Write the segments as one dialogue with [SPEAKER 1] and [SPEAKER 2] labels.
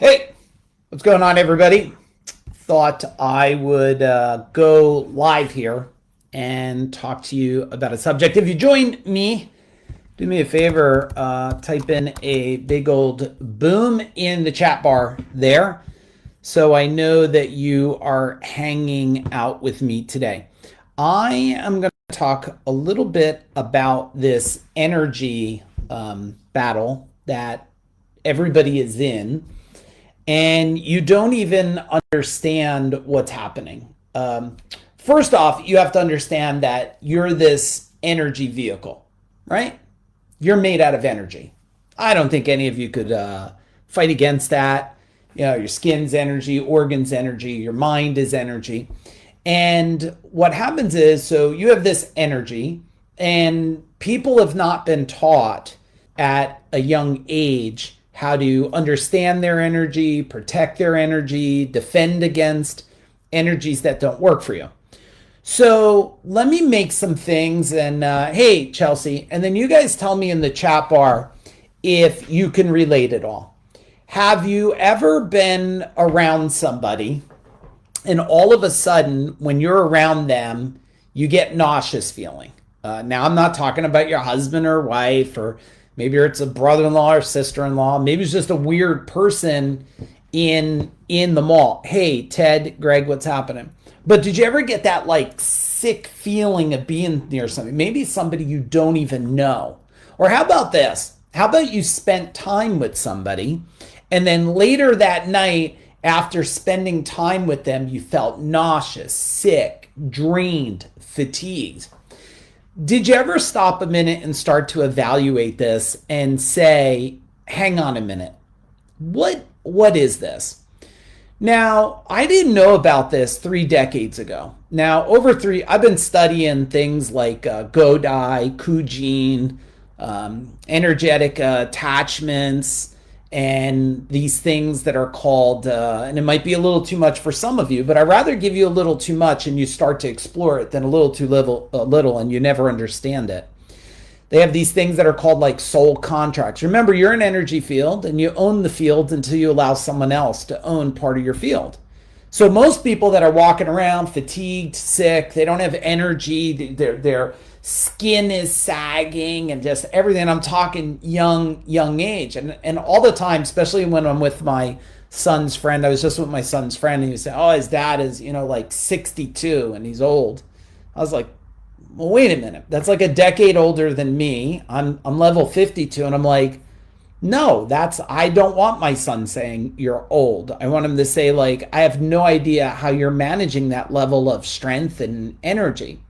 [SPEAKER 1] Hey, what's going on, everybody? Thought I would go live here and talk to you about a subject. If you join me, do me a favor, type in a big old boom in the chat bar there so I know that you are hanging out with me today. I am going to talk a little bit about this energy battle that everybody is in, and you don't even understand what's happening. First off, you have to understand that you're this energy vehicle, right? You're made out of energy. I don't think any of you could fight against that. You know, your skin's energy, organs energy, your mind is energy. And what happens is, so you have this energy, and people have not been taught at a young age how to understand their energy, protect their energy, defend against energies that don't work for you. So let me make some things, and hey, Chelsea, and then you guys tell me in the chat bar if you can relate at all. Have you ever been around somebody and all of a sudden, when you're around them, you get nauseous feeling? Now, I'm not talking about your husband or wife, or maybe it's a brother-in-law or sister-in-law. Maybe it's just a weird person in the mall. Hey, Ted, Greg, what's happening? But did you ever get that like sick feeling of being near somebody? Maybe somebody you don't even know. Or how about this? How about you spent time with somebody, and then later that night, after spending time with them, you felt nauseous, sick, drained, fatigued? Did you ever stop a minute and start to evaluate this and say, hang on a minute, what is this? Now, I didn't know about this 3 decades ago. Now, I've been studying things like Godai, Kujin, energetic attachments, and these things that are called, and it might be a little too much for some of you, but I'd rather give you a little too much and you start to explore it than a little too little and you never understand it. They have these things that are called like soul contracts. Remember, you're an energy field and you own the field until you allow someone else to own part of your field. So most people that are walking around fatigued, sick, they don't have energy, their skin is sagging and just everything. I'm talking young age. And all the time, especially when I'm with my son's friend. I was just with my son's friend, and he said, oh, his dad is, like 62 and he's old. I was like, well, wait a minute. That's like a decade older than me. I'm level 52, and I'm like, no, I don't want my son saying you're old. I want him to say, like, I have no idea how you're managing that level of strength and energy.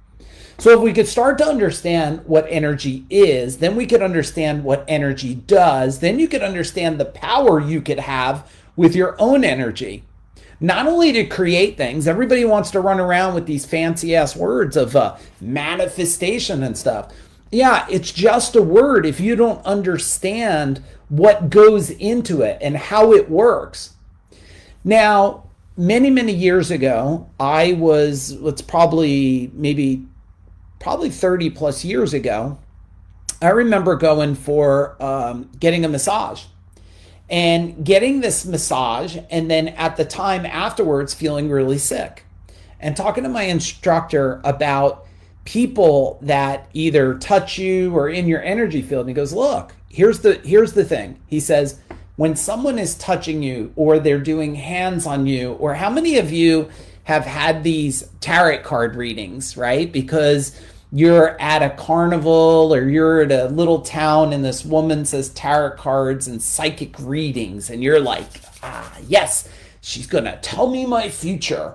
[SPEAKER 1] So if we could start to understand what energy is, then we could understand what energy does. Then you could understand the power you could have with your own energy. Not only to create things, everybody wants to run around with these fancy ass words of manifestation and stuff. Yeah, it's just a word if you don't understand what goes into it and how it works. Now, many years ago, I was, it's probably 30 plus years ago, I remember going for getting a massage. And getting this massage, and then at the time afterwards feeling really sick. And talking to my instructor about people that either touch you or in your energy field. And he goes, look, here's the thing. He says, when someone is touching you or they're doing hands on you, or how many of you have had these tarot card readings, right? Because you're at a carnival or you're at a little town and this woman says tarot cards and psychic readings, and you're like, yes, she's gonna tell me my future.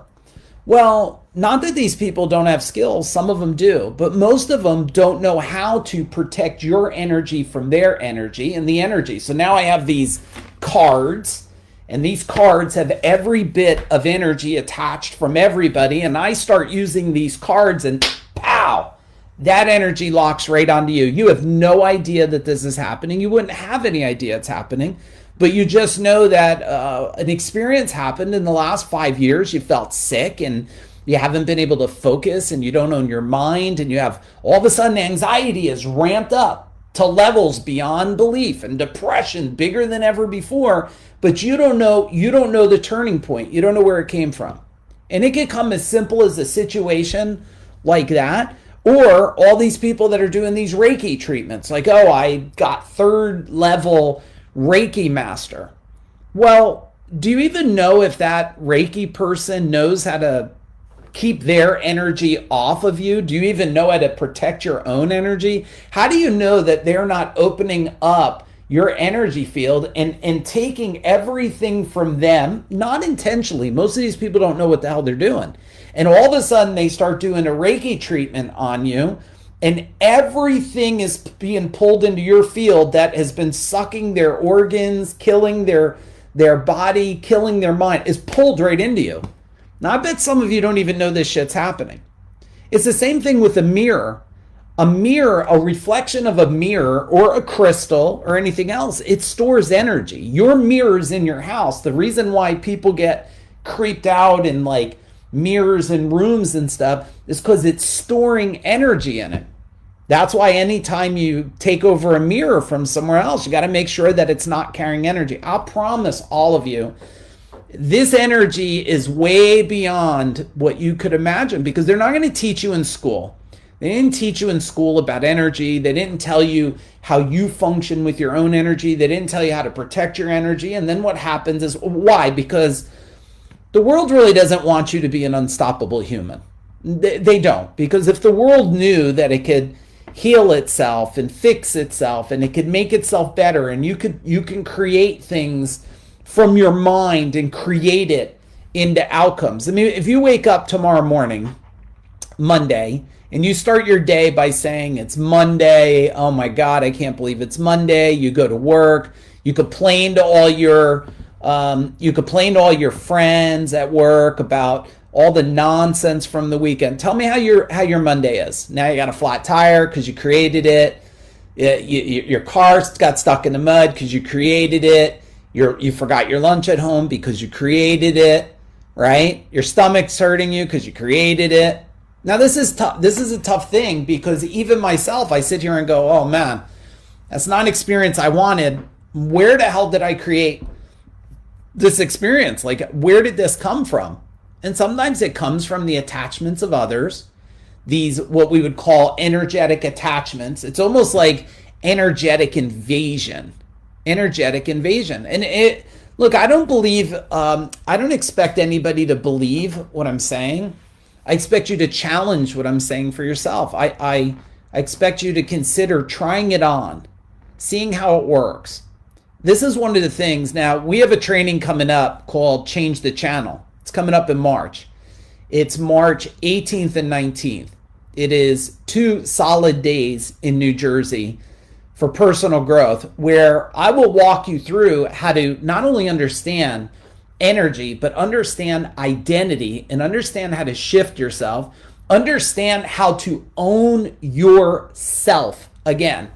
[SPEAKER 1] Well, not that these people don't have skills, some of them do, but most of them don't know how to protect your energy from their energy and the energy. So now I have these cards, and these cards have every bit of energy attached from everybody, and I start using these cards and pow! That energy locks right onto you. You have no idea that this is happening. You wouldn't have any idea it's happening, but you just know that an experience happened in the last 5 years. You felt sick and you haven't been able to focus, and you don't own your mind, and you have all of a sudden anxiety is ramped up. to levels beyond belief and depression bigger than ever before, but you don't know the turning point. You don't know where it came from. And it can come as simple as a situation like that, or all these people that are doing these Reiki treatments, like, oh, I got 3rd level Reiki master. Well, do you even know if that Reiki person knows how to keep their energy off of you? Do you even know how to protect your own energy? How do you know that they're not opening up your energy field and taking everything from them, not intentionally? Most of these people don't know what the hell they're doing. And all of a sudden they start doing a Reiki treatment on you, and everything is being pulled into your field that has been sucking their organs, killing their body, killing their mind, is pulled right into you. Now, I bet some of you don't even know this shit's happening. It's the same thing with a mirror. A mirror, a reflection of a mirror or a crystal or anything else, it stores energy. Your mirrors in your house, the reason why people get creeped out in like mirrors and rooms and stuff is because it's storing energy in it. That's why anytime you take over a mirror from somewhere else, you got to make sure that it's not carrying energy. I'll promise all of you, this energy is way beyond what you could imagine, because they're not going to teach you in school. They didn't teach you in school about energy. They didn't tell you how you function with your own energy. They didn't tell you how to protect your energy. And then what happens is, why? Because the world really doesn't want you to be an unstoppable human. They don't. Because if the world knew that it could heal itself and fix itself and it could make itself better, and you can create things from your mind and create it into outcomes. I mean, if you wake up tomorrow morning, Monday, and you start your day by saying it's Monday, oh my God, I can't believe it's Monday. You go to work, you complain to all your friends at work about all the nonsense from the weekend. Tell me how your Monday is. Now you got a flat tire because you created it. Your car got stuck in the mud because you created it. You forgot your lunch at home because you created it, right? Your stomach's hurting you because you created it. Now this is tough. This is a tough thing, because even myself, I sit here and go, oh man, that's not an experience I wanted. Where the hell did I create this experience? Like, where did this come from? And sometimes it comes from the attachments of others, these what we would call energetic attachments. It's almost like energetic invasion. And look, I don't expect anybody to believe what I'm saying. I expect you to challenge what I'm saying for yourself. I expect you to consider trying it on, seeing how it works. This is one of the things. Now, we have a training coming up called Change the Channel. It's coming up in March. It's March 18th and 19th. It is 2 solid days in New Jersey for personal growth, where I will walk you through how to not only understand energy, but understand identity and understand how to shift yourself, understand how to own yourself again.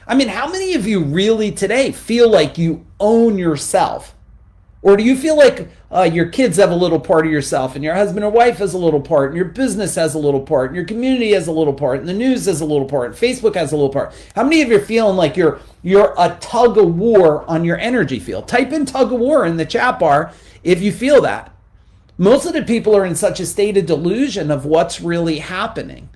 [SPEAKER 1] I mean, how many of you really today feel like you own yourself? Or do you feel like your kids have a little part of yourself, and your husband or wife has a little part, and your business has a little part, and your community has a little part, and the news has a little part, and Facebook has a little part? How many of you are feeling like you're a tug of war on your energy field? Type in tug of war in the chat bar if you feel that. Most of the people are in such a state of delusion of what's really happening.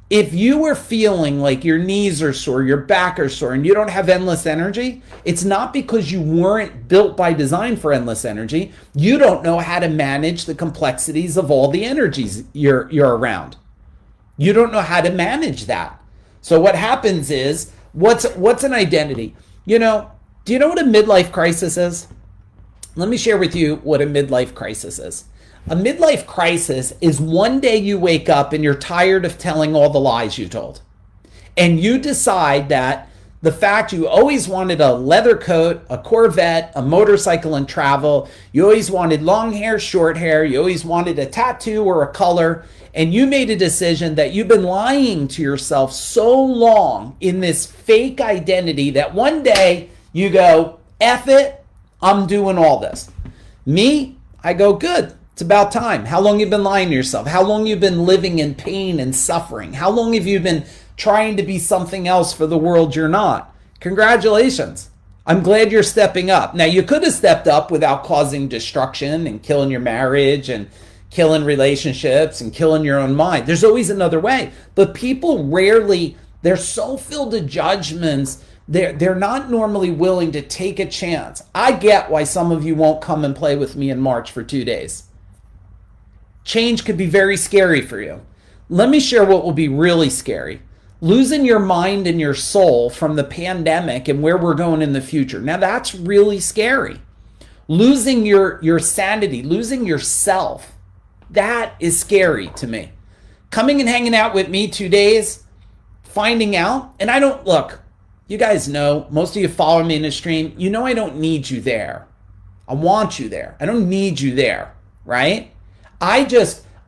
[SPEAKER 1] If you were feeling like your knees are sore, your back are sore, and you don't have endless energy, it's not because you weren't built by design for endless energy. You don't know how to manage the complexities of all the energies you're around. You don't know how to manage that. So what happens is, what's an identity? Do you know what a midlife crisis is? Let me share with you what a midlife crisis is. A midlife crisis is one day you wake up and you're tired of telling all the lies you told. And you decide that the fact you always wanted a leather coat, a Corvette, a motorcycle and travel, you always wanted long hair, short hair, you always wanted a tattoo or a color, and you made a decision that you've been lying to yourself so long in this fake identity that one day you go, F it, I'm doing all this. Me, I go, good. It's about time. How long have you been lying to yourself? How long have you been living in pain and suffering? How long have you been trying to be something else for the world you're not. Congratulations. I'm glad you're stepping up. Now, you could have stepped up without causing destruction and killing your marriage and killing relationships and killing your own mind. There's always another way. But people rarely, they're so filled with judgments, they're not normally willing to take a chance. I get why some of you won't come and play with me in March for 2 days. Change could be very scary for you. Let me share what will be really scary. Losing your mind and your soul from the pandemic and where we're going in the future. Now that's really scary. Losing your sanity, losing yourself. That is scary to me. Coming and hanging out with me 2 days, finding out, and I don't, look, you guys know, most of you follow me in the stream, you know I don't need you there. I want you there. I don't need you there, right? I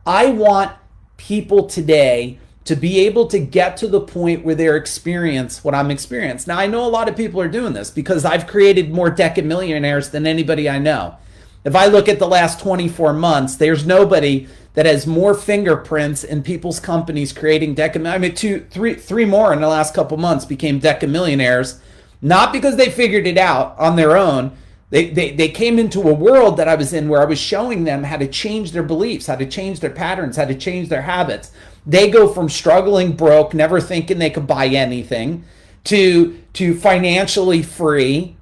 [SPEAKER 1] want people today to be able to get to the point where they experience what I'm experiencing. Now, I know a lot of people are doing this because I've created more decamillionaires than anybody I know. If I look at the last 24 months, there's nobody that has more fingerprints in people's companies creating three more in the last couple months became decamillionaires, not because they figured it out on their own. They came into a world that I was in where I was showing them how to change their beliefs, how to change their patterns, how to change their habits. They go from struggling broke, never thinking they could buy anything, to financially free,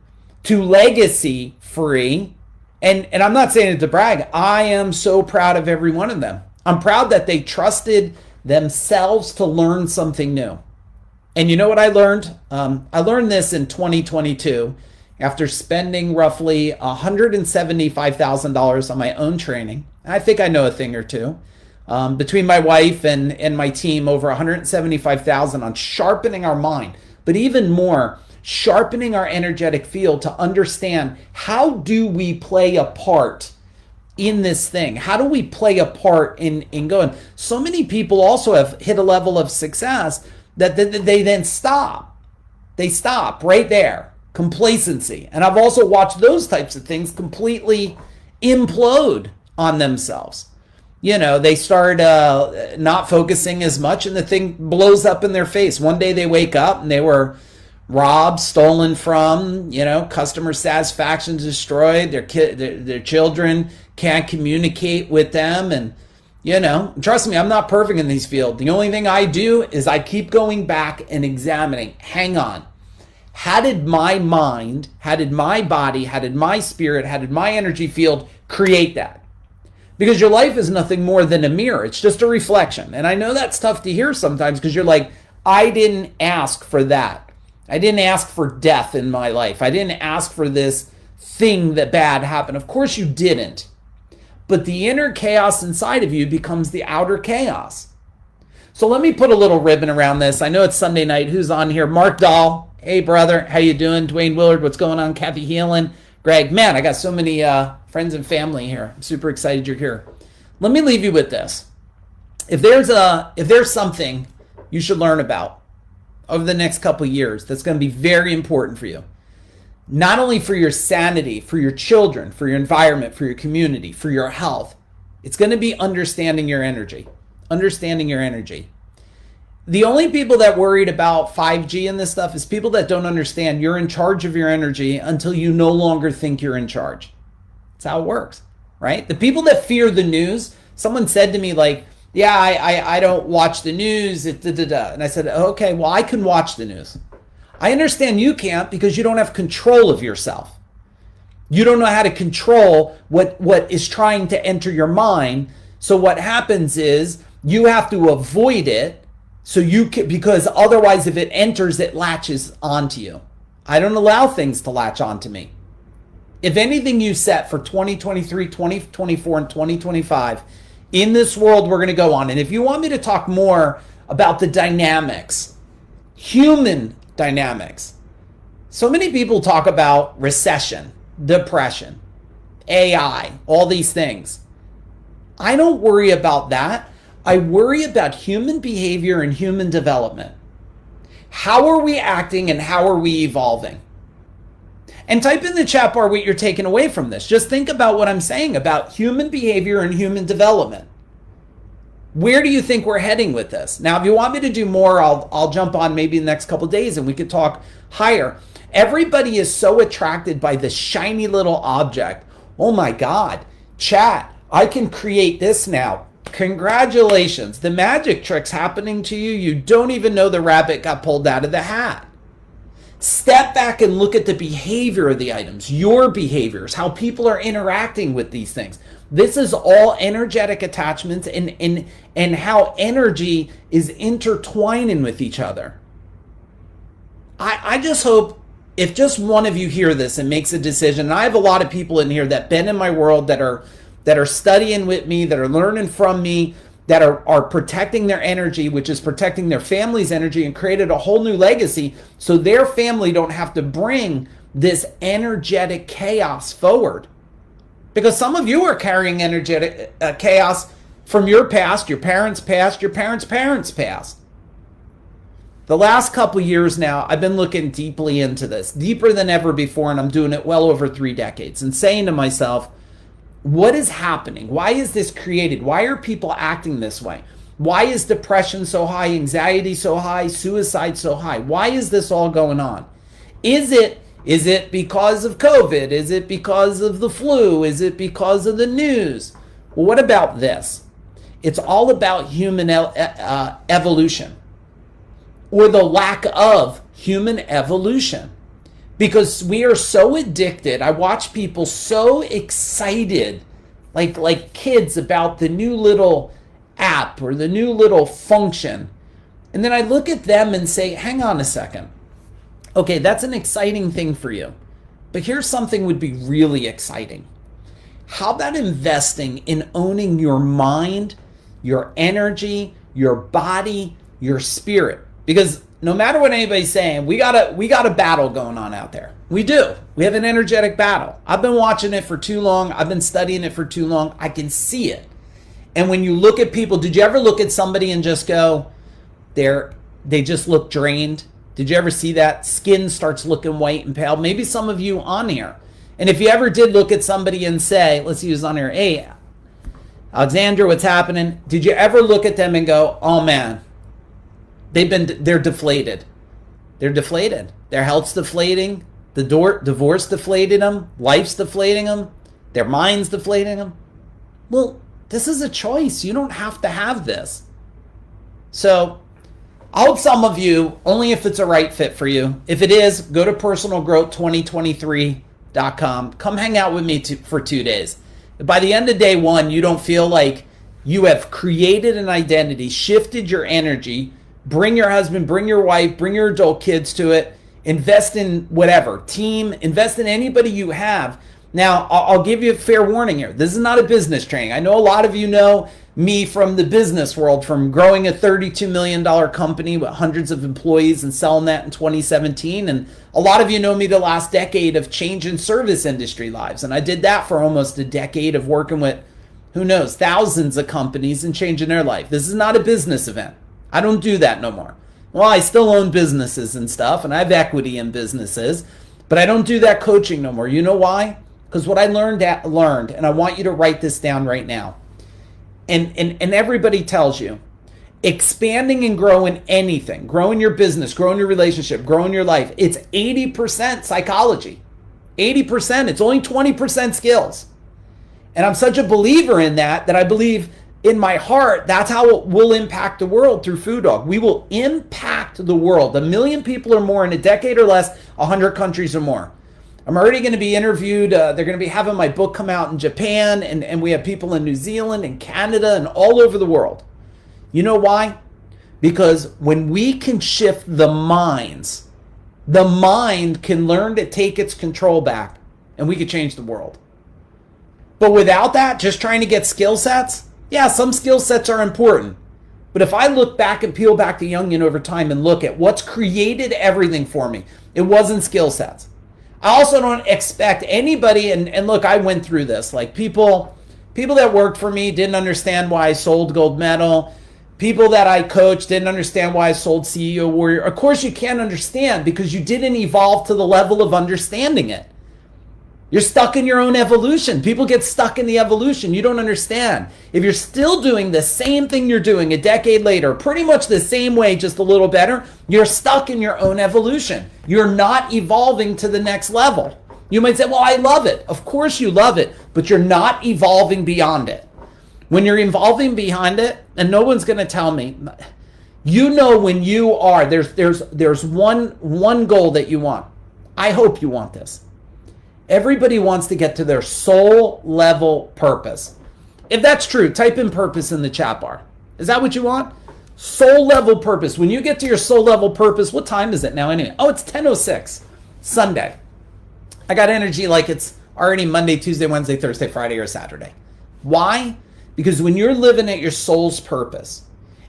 [SPEAKER 1] to legacy free. And I'm not saying it to brag. I am so proud of every one of them. I'm proud that they trusted themselves to learn something new. And you know what I learned? I learned this in 2022 after spending roughly $175,000 on my own training. I think I know a thing or two. Between my wife and my team, over $175,000 on sharpening our mind, but even more, sharpening our energetic field to understand how do we play a part in this thing? How do we play a part in going? So many people also have hit a level of success that they then stop. They stop right there. Complacency. And I've also watched those types of things completely implode on themselves. You know, they start not focusing as much and the thing blows up in their face. One day they wake up and they were robbed, stolen from, customer satisfaction destroyed. Their children can't communicate with them. And, trust me, I'm not perfect in these fields. The only thing I do is I keep going back and examining. Hang on. How did my mind, how did my body, how did my spirit, how did my energy field create that? Because your life is nothing more than a mirror. It's just a reflection. And I know that's tough to hear sometimes because you're like, I didn't ask for that. I didn't ask for death in my life. I didn't ask for this thing that bad happened. Of course you didn't. But the inner chaos inside of you becomes the outer chaos. So let me put a little ribbon around this. I know it's Sunday night. Who's on here? Mark Dahl. Hey, brother. How you doing? Dwayne Willard. What's going on? Kathy Heelan. Greg. Man, I got so many friends and family here. I'm super excited you're here. Let me leave you with this. If there's something you should learn about over the next couple of years that's going to be very important for you, not only for your sanity, for your children, for your environment, for your community, for your health, it's going to be understanding your energy. Understanding your energy. The only people that worried about 5G and this stuff is people that don't understand you're in charge of your energy until you no longer think you're in charge. That's how it works, right? The people that fear the news, someone said to me like, yeah, I don't watch the news, and I said, okay, well, I can watch the news. I understand you can't because you don't have control of yourself. You don't know how to control what is trying to enter your mind. So what happens is you have to avoid it so you can, because otherwise if it enters, it latches onto you. I don't allow things to latch onto me. If anything you set for 2023, 2024, and 2025, in this world we're going to go on. And if you want me to talk more about the dynamics, human dynamics, so many people talk about recession, depression, AI, all these things. I don't worry about that. I worry about human behavior and human development. How are we acting and how are we evolving? And type in the chat bar what you're taking away from this. Just think about what I'm saying about human behavior and human development. Where do you think we're heading with this? Now, if you want me to do more, I'll jump on maybe in the next couple of days and we could talk higher. Everybody is so attracted by the shiny little object. Oh my God, chat, I can create this now. Congratulations. The magic trick's happening to you. You don't even know the rabbit got pulled out of the hat. Step back and look at the behavior of the items, your behaviors, how people are interacting with these things. This is all energetic attachments and how energy is intertwining with each other. I just hope if just one of you hear this and makes a decision, and I have a lot of people in here that been in my world that are studying with me, that are learning from me, that are protecting their energy, which is protecting their family's energy, and created a whole new legacy so their family don't have to bring this energetic chaos forward. Because some of you are carrying energetic chaos from your past, your parents' past, your parents' parents' past. The last couple years now, I've been looking deeply into this, deeper than ever before, and I'm doing it well over 3 decades, and saying to myself, what is happening? Why is this created? Why are people acting this way? Why is depression so high, anxiety so high, suicide so high? Why is this all going on? Is it because of COVID? Is it because of the flu? Is it because of the news? Well, what about this? It's all about human evolution, or the lack of human evolution. Because we are so addicted. I watch people so excited, like kids, about the new little app or the new little function. And then I look at them and say, hang on a second. Okay, that's an exciting thing for you. But here's something would be really exciting. How about investing in owning your mind, your energy, your body, your spirit? Because no matter what anybody's saying, we got a battle going on out there. We do. We have an energetic battle. I've been watching it for too long. I've been studying it for too long. I can see it. And when you look at people, did you ever look at somebody and just go, they just look drained? Did you ever see that? Skin starts looking white and pale. Maybe some of you on here. And if you ever did look at somebody and say, let's use on here, hey, Alexandra, what's happening? Did you ever look at them and go, oh man, they're deflated. They're deflated. Their health's deflating. The divorce deflated them. Life's deflating them. Their mind's deflating them. Well, this is a choice. You don't have to have this. So I hope some of you, only if it's a right fit for you. If it is, go to personalgrowth2023.com. Come hang out with me for 2 days. By the end of day 1, you don't feel like you have created an identity, shifted your energy. Bring your husband, bring your wife, bring your adult kids to it. Invest in whatever, team, invest in anybody you have. Now, I'll give you a fair warning here. This is not a business training. I know a lot of you know me from the business world, from growing a $32 million company with hundreds of employees and selling that in 2017. And a lot of you know me the last decade of changing service industry lives. And I did that for almost a decade of working with, who knows, thousands of companies and changing their life. This is not a business event. I don't do that no more. Well, I still own businesses and stuff, and I have equity in businesses, but I don't do that coaching no more. You know why? Because what I learned, and I want you to write this down right now. And everybody tells you, expanding and growing anything, growing your business, growing your relationship, growing your life, it's 80% psychology. 80%. It's only 20% skills. And I'm such a believer in that I believe in my heart, that's how it will impact the world through Food Dog. We will impact the world. 1 million people or more in a decade or less, 100 countries or more. I'm already going to be interviewed. They're going to be having my book come out in Japan, and we have people in New Zealand and Canada and all over the world. You know why? Because when we can shift the minds, the mind can learn to take its control back, and we could change the world. But without that, just trying to get skill sets, yeah, some skill sets are important. But if I look back and peel back the onion over time and look at what's created everything for me, it wasn't skill sets. I also don't expect anybody, and look, I went through this, like people that worked for me didn't understand why I sold Gold Medal. People that I coached didn't understand why I sold CEO Warrior. Of course you can't understand because you didn't evolve to the level of understanding it. You're stuck in your own evolution. People get stuck in the evolution. You don't understand. If you're still doing the same thing you're doing a decade later, pretty much the same way, just a little better, you're stuck in your own evolution. You're not evolving to the next level. You might say, well, I love it. Of course you love it, but you're not evolving beyond it. When you're evolving behind it, and no one's going to tell me, you know when you are, there's one goal that you want. I hope you want this. Everybody wants to get to their soul level purpose. If that's true, type in purpose in the chat bar. Is that what you want? Soul level purpose. When you get to your soul level purpose, what time is it now anyway? Oh, it's 10:06, Sunday. I got energy like it's already Monday, Tuesday, Wednesday, Thursday, Friday, or Saturday. Why? Because when you're living at your soul's purpose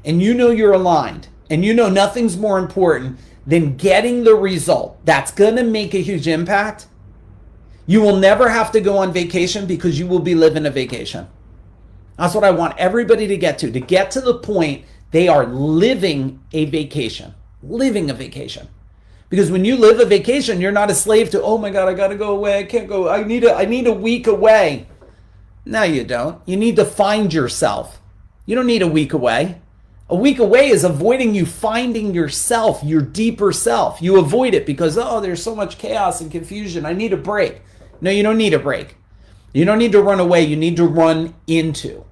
[SPEAKER 1] and you know you're aligned and you know nothing's more important than getting the result that's going to make a huge impact, you will never have to go on vacation because you will be living a vacation. That's what I want everybody to get to the point they are living a vacation, living a vacation. Because when you live a vacation, you're not a slave to, oh my God, I got to go away. I can't go. I need a week away. No, you don't. You need to find yourself. You don't need a week away. A week away is avoiding you finding yourself, your deeper self. You avoid it because, oh, there's so much chaos and confusion. I need a break. No, you don't need a break. You don't need to run away. You need to run into.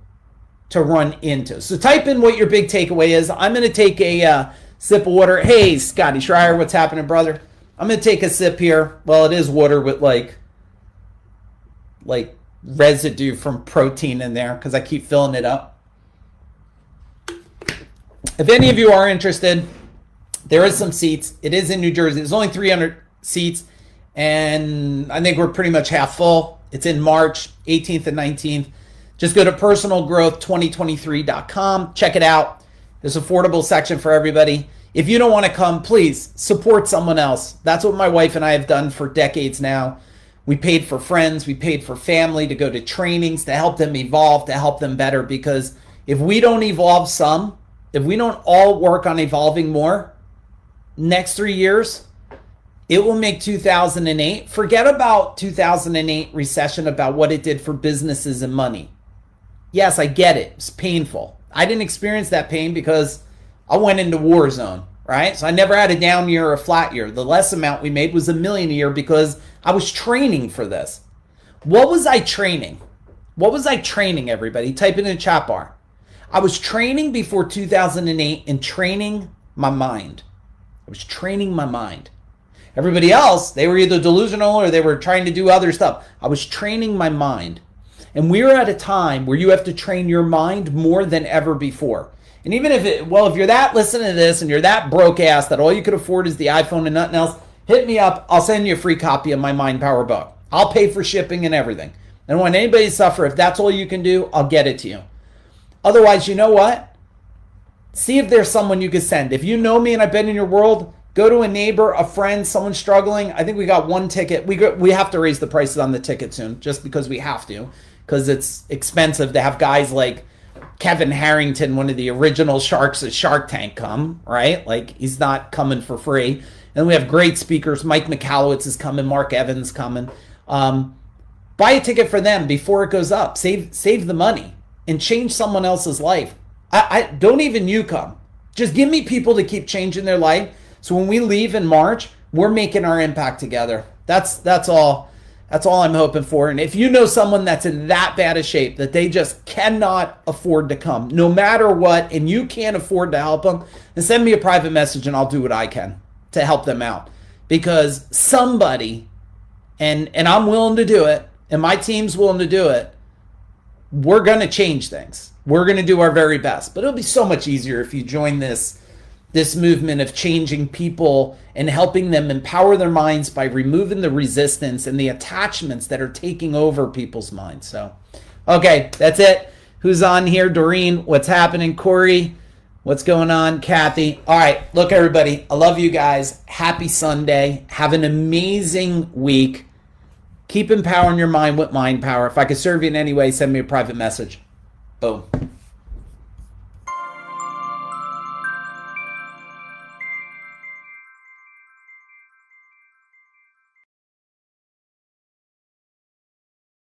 [SPEAKER 1] So type in what your big takeaway is. I'm going to take a sip of water. Hey, Scotty Schreier, what's happening, brother? I'm going to take a sip here. Well, it is water with like residue from protein in there because I keep filling it up. If any of you are interested, there is some seats. It is in New Jersey. There's only 300 seats, and I think we're pretty much half full. It's in March 18th and 19th. Just go to personalgrowth2023.com. Check it out. There's an affordable section for everybody. If you don't want to come, please support someone else. That's what my wife and I have done for decades now. We paid for friends. We paid for family to go to trainings to help them evolve, to help them better. Because if we don't evolve some, if we don't all work on evolving more, next 3 years, it will make 2008. Forget about 2008 recession, about what it did for businesses and money. Yes, I get it. It's painful. I didn't experience that pain because I went into war zone, right? So I never had a down year or a flat year. The less amount we made was $1 million a year because I was training for this. What was I training? What was I training, everybody? Type it in the chat bar. I was training before 2008 and training my mind. I was training my mind. Everybody else, they were either delusional or they were trying to do other stuff. I was training my mind. And we're at a time where you have to train your mind more than ever before. And even if you're that listening to this and you're that broke ass that all you could afford is the iPhone and nothing else, hit me up. I'll send you a free copy of my Mind Power book. I'll pay for shipping and everything. I don't want anybody to suffer. If that's all you can do, I'll get it to you. Otherwise, you know what? See if there's someone you could send. If you know me and I've been in your world, go to a neighbor, a friend, someone struggling. I think we got one ticket. We have to raise the prices on the ticket soon just because we have to. Because it's expensive to have guys like Kevin Harrington, one of the original sharks at Shark Tank, come, right? Like, he's not coming for free. And we have great speakers. Mike Michalowicz is coming. Mark Evans coming. Buy a ticket for them before it goes up. Save the money and change someone else's life. I don't even you come. Just give me people to keep changing their life. So when we leave in March, we're making our impact together. That's all. That's all I'm hoping for. And if you know someone that's in that bad a shape that they just cannot afford to come, no matter what, and you can't afford to help them, then send me a private message and I'll do what I can to help them out. Because somebody, and I'm willing to do it, and my team's willing to do it, we're going to change things. We're going to do our very best. But it'll be so much easier if you join this movement of changing people and helping them empower their minds by removing the resistance and the attachments that are taking over people's minds. So, okay, that's it. Who's on here? Doreen, what's happening? Corey, what's going on? Kathy. All right, look, everybody, I love you guys. Happy Sunday. Have an amazing week. Keep empowering your mind with Mind Power. If I could serve you in any way, send me a private message. Boom.